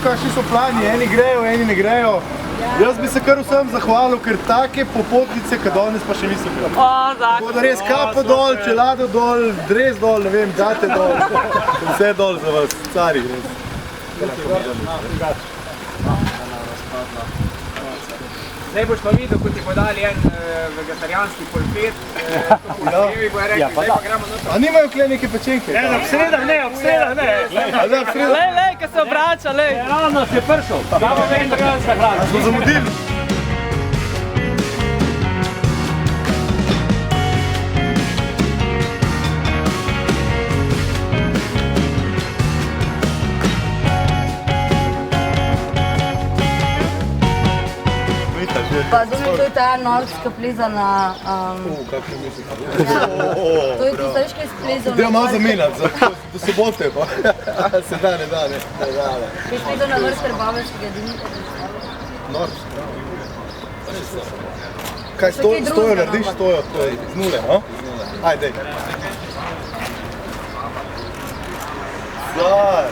kakšni so plani, eni grejo, eni ne grejo. Jaz bi se kar vsem zahvalil, ker take popotnice, kad danes pa še niso bili. Tako da res kapo dol, čelado dol, dres dol, ne vem, date dol. Vse dol za vas, cari res. Zdaj boš pa videl, ko ti podali en vegetarijanski polpet, zdaj pa gremo noter. A nimajo kle neke pečenke? Ob sredah ne. Lej, ko se obrača, lej. Ravno si pršel. Damo vegetarijanska hrana. Smo zamudili. Pa zdaj to je ta norska plezana... Kako je mislim? To je ti sliški splezal... Dej malo zamenjati, do sobote pa. Se da, ne da. Kaj splezal na vrh Trboveljskega Dinika? Norsk? Kaj, stojo narediš, stojo z nule, no? Ajde, dej. Zdaj!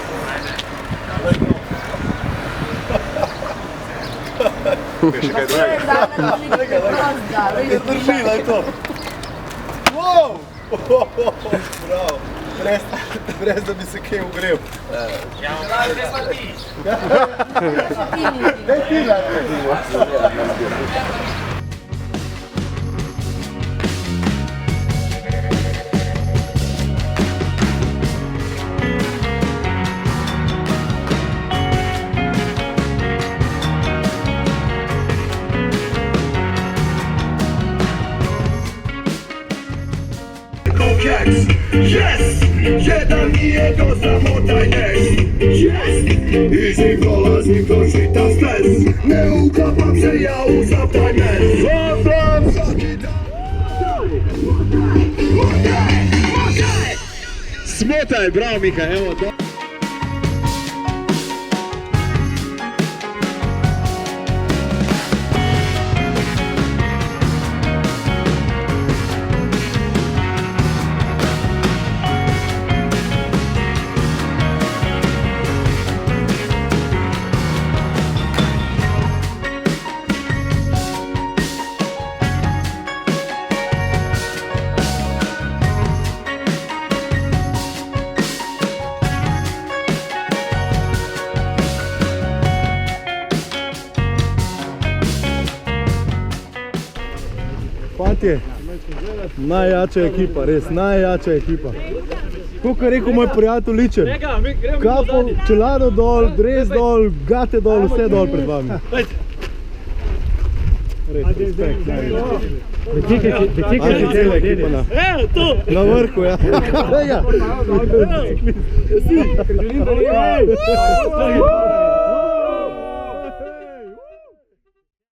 Še kaj drugega? Ne drži, daj to. Wow! Bravo. Brez da bi se kaj ugrel. Ja, zdaj pa ti. Daj ti, Yes! Jedan nije to samo taj nes. Yes! Easy prolazim kroz čitav stres. Ne ukapam se ja u sav taj mes. Zopram svaki dan. Smotaj! Smotaj, bravo Mika, evo to. Fantje, najjača ekipa, res najjača ekipa. Tako je rekel moj prijatelj Ličen. Kapo, čelado dol, dres dol, gate dol, vse dol pred vami. Res, respekt, največ. Ajde cela ekipa na vrhu, ja. Ja.